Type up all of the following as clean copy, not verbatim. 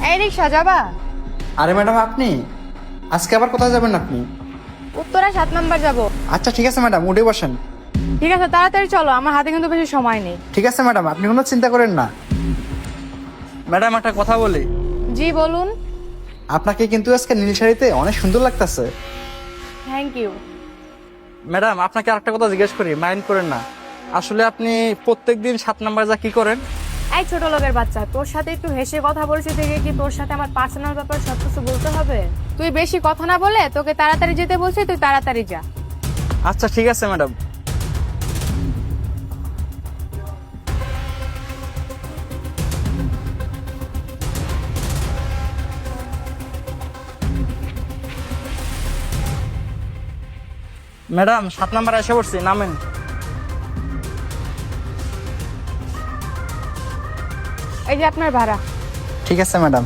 এই রিক্সা যাবা? আরে ম্যাডাম, আপনি আজকে আবার কোথায় যাবেন আপনি? উত্তরা 7 নাম্বার যাব। আচ্ছা ঠিক আছে ম্যাডাম, উঠে বসেন। ঠিক আছে, তাড়াতাড়ি চলো, আমার হাতে কিন্তু বেশি সময় নেই। ঠিক আছে ম্যাডাম, আপনি কোনো চিন্তা করেন না। ম্যাডাম, একটা কথা বলি। জি বলুন। আপনাকে কিন্তু আজকে নীল শাড়িতে অনেক সুন্দর লাগতেছে। Thank you. ম্যাডাম, আপনাকে আরেকটা কথা জিজ্ঞেস করি, মাইন্ড করেন না। আসলে আপনি প্রত্যেকদিন 7 নাম্বার যা কি করেন? এই ছোট লোকের বাচ্চা, তোর সাথে একটু হেসে কথা বলছি দেখে কি তোর সাথে আমার পার্সোনাল ব্যাপার সব কিছু বলতে হবে? তুই বেশি কথা না বলে তোকে তাড়াতাড়ি যেতে বলছি, তুই তাড়াতাড়ি যা। আচ্ছা ঠিক আছে ম্যাডাম। ম্যাডাম, 7 নাম্বার এসে পড়ছি, নামেন। এই যে আপনার ভাড়া। ঠিক আছে ম্যাডাম।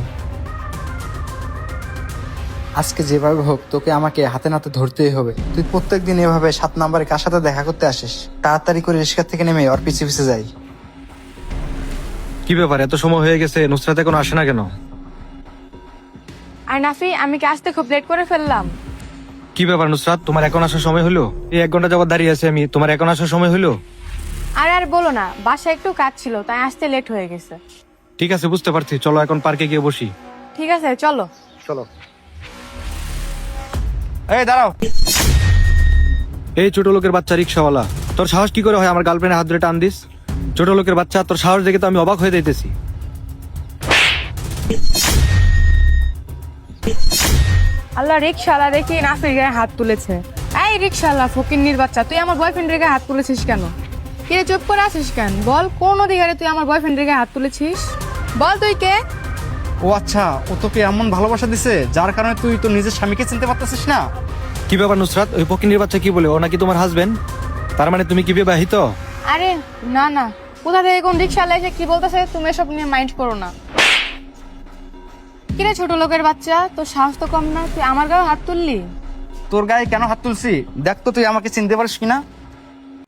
আজকে যেভাবে হোক তোকে আমাকে হাতে নাতে ধরতেই হবে। তুই প্রত্যেকদিন এভাবে 7 নাম্বারে কার সাথে দেখা করতে আসিস? তাড়াতাড়ি করে রিক্সা থেকে নেমে ওর পিছে পিছে যাই। কি ব্যাপার, এত সময় হয়ে গেছে, নুসরাত এখন আসে না কেন? আর নাফি, আমি কি আসতে খুব লেট করে ফেললাম? কি ব্যাপার নুসরাত, তোমার এখন আসার সময় হলো? এই 1 ঘন্টা যাবত দাঁড়িয়ে আছি আমি, তোমার এখন আসার সময় হলো? আর আর বলো না, বাসায় একটু কাজ ছিল তাই আসতে লেট হয়ে গেছে। ঠিক আছে, বুঝতে পারছি, চলো এখন পার্কে গিয়ে বসি। ঠিক আছে চলো। চলো। এই দাঁড়াও। এই ছোট লোকের বাচ্চা রিক্সাওয়ালা, তোর সাহস কি করে হয় আমার গার্লফ্রেন্ডের হাত ধরে টান দিস? ছোট লোকের বাচ্চা, তোর সাহস দেখে তো আমি অবাক হয়ে যাইতেছি। আল্লাহ, রিক্সাওয়ালা দেখি নাফির গায়ে হাত তুলেছে। এই রিক্সাওয়ালা ফকিন্নির বাচ্চা, তুই আমার বয়ফ্রেন্ডের গায়ে হাত তুলেছিস কেন? কে চুপ করে আছিস কেন? বল, কোন অধিকারে তুই আমার বয়ফ্রেন্ডের গায়ে হাত তুলেছিস? বল তুই কে? ও আচ্ছা, ও তোকে এমন ভালোবাসা দিছে যার কারণে তুই তোর নিজের স্বামীকে চিনতে পারতেছিস না? কি ব্যাপার নুসরাত, ওই পকিনীর বাচ্চা কি বলে? ও নাকি তোমার হাজবেন্ড? তার মানে তুমি কি বিবাহিত? আরে না না, কোথা থেকে কোন রিক্সাওয়ালা এসে কি বলতেছে, তুমি এসব নিয়ে মাইন্ড করো না। কিরে ছোট লোকের বাচ্চা, তোর সাহস তো কম না, তুই আমার গায়ে হাত তুললি? তোর গায়ে কেন হাত তুলছি দেখ তো, তুই আমাকে চিনতে পারিস কিনা?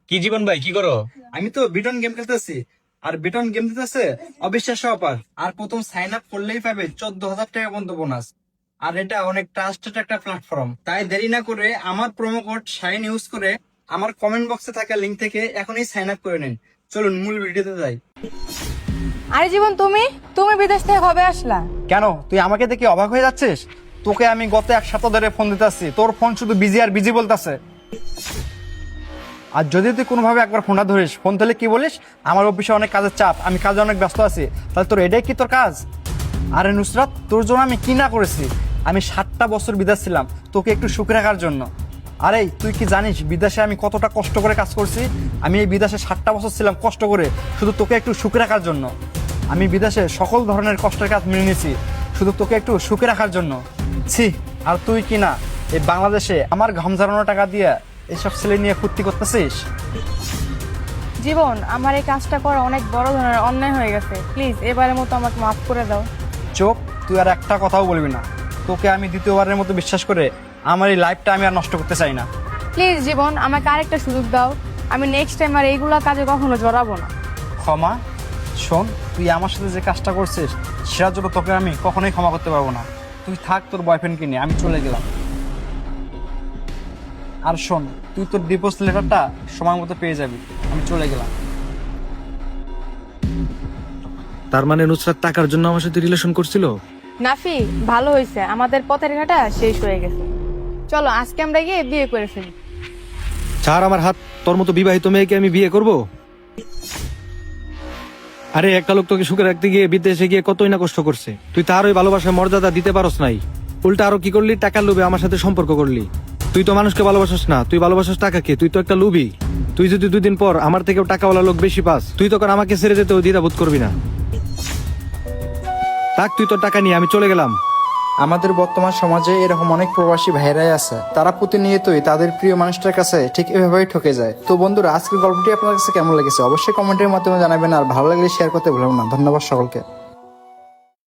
কি জীবন ভাই, কি করো? আমি তো বিটন গেম খেলতেছি, আর বিটন গেম দিতেছে অবিশ্বাস্য অফার। আর প্রথম সাইন আপ করলেই পাবে 14,000 টাকা পর্যন্ত বোনাস। আর এটা অনেক ট্রাস্টেড একটা প্ল্যাটফর্ম, তাই দেরি না করে আমার প্রোমো কোড শাইন ইউজ করে আমার কমেন্ট বক্সে থাকা লিংক থেকে এখনই সাইন আপ করে নিন। চলুন মূল ভিডিওতে যাই। আরে জীবন, তুমি তুমি বিদেশ থেকে কবে আসলা? কেন, তুই আমাকে দেখে অবাক হয়ে যাচ্ছিস? তোকে আমি গত 1 সপ্তাহ ধরে ফোন দিতেছি, তোর ফোন শুধু বিজি আর বিজি বলতেছে। আর যদি তুই কোনোভাবে একবার ফোনটা ধরিস, ফোন ধরলে কি বলিস, আমার অফিসে অনেক কাজের চাপ, আমি কাজে অনেক ব্যস্ত আছি। তাহলে তোর এটাই কি তোর কাজ? আরে নুসরাত, তোর জন্য আমি কি না করেছি? আমি 7টা বছর বিদেশ ছিলাম তোকে একটু সুখে রাখার জন্য। আরে তুই কি জানিস বিদেশে আমি কতটা কষ্ট করে কাজ করছি? আমি এই বিদেশে 7টা বছর ছিলাম কষ্ট করে, শুধু তোকে একটু সুখে রাখার জন্য। আমি বিদেশে সকল ধরনের কষ্টের কাজ মেনে নিয়েছি, শুধু তোকে একটু সুখে রাখার জন্য। ছি, আর তুই কি না এই বাংলাদেশে আমার ঘাম ঝরানো টাকা দিয়ে এসব ছেলে নিয়ে ফুর্তি করতেছিস? জীবন, আমার এই কাজটা করা অনেক বড় ধরনের অন্যায় হয়ে গেছে, প্লিজ এবারের মতো আমাকে মাফ করে দাও। চোপ, তুই আর একটা কথাও বলবি না। তোকে আমি দ্বিতীয়বারের মতো বিশ্বাস করে আমার এই লাইফটা আমি আর নষ্ট করতে চাই না। প্লিজ জীবন, আমাকে আরেকটা সুযোগ দাও, আমি নেক্সট টাইম আর এইগুলা কাজে কখনো জড়াবো না। ক্ষমা? শোন, তুই আমার সাথে যে কাজটা করছিস সেটার জন্য তোকে আমি কখনোই ক্ষমা করতে পারবো না। তুই থাক তোর বয়ফ্রেন্ডকে নিয়ে, আমি চলে গেলাম। আর শোন, তুই তোর ডিভোর্স লেটারটা সময় মতো পেয়ে যাবি। আমি চলে গেলাম। তার মানে নুসরাত টাকার জন্য আমার সাথে রিলেশন করছিল? নাফি, ভালো হয়েছে, আমাদের পথের ঘাটা শেষ হয়ে গেছে। চলো আজকে আমরা গিয়ে বিয়ে করে ফেলি। ছাড় আমার হাত, তোর মতো বিবাহিত মেয়েকে আমি বিয়ে করব? আরে একটা লোক তোকে সুখে রাখতে গিয়ে বিদেশে গিয়ে কতই না কষ্ট করছে, তুই তার ওই ভালোবাসার মর্যাদা দিতে পারস নাই। উল্টা আরো কি করলি, টাকার লোভে আমার সাথে সম্পর্ক করলি। তুই তো মানুষকে ভালোবাসিস না, তুই ভালোবাসিস টাকাকে, তুই তো একটা লোভী। তুই যদি 2 দিন পর আমার থেকেও টাকাওয়ালা লোক বেশি পাস, তুই তখন আমাকে ছেড়ে যেতেও দ্বিধাবোধ করবি না। থাক, তুই তোর টাকা নিয়ে, আমি চলে গেলাম। আমাদের বর্তমান সমাজে এরকম অনেক প্রবাসী ভাইরাই আছে, তারা প্রতিনিয়তই তাদের প্রিয় মানুষটার কাছে ঠিক এভাবেই ঠকে যায়। তো বন্ধুরা, আজকের গল্পটি আপনার কাছে কেমন লেগেছে অবশ্যই কমেন্টের মাধ্যমে জানাবেন, আর ভালো লাগলে শেয়ার করতে ভুলবেন না। ধন্যবাদ সকলকে।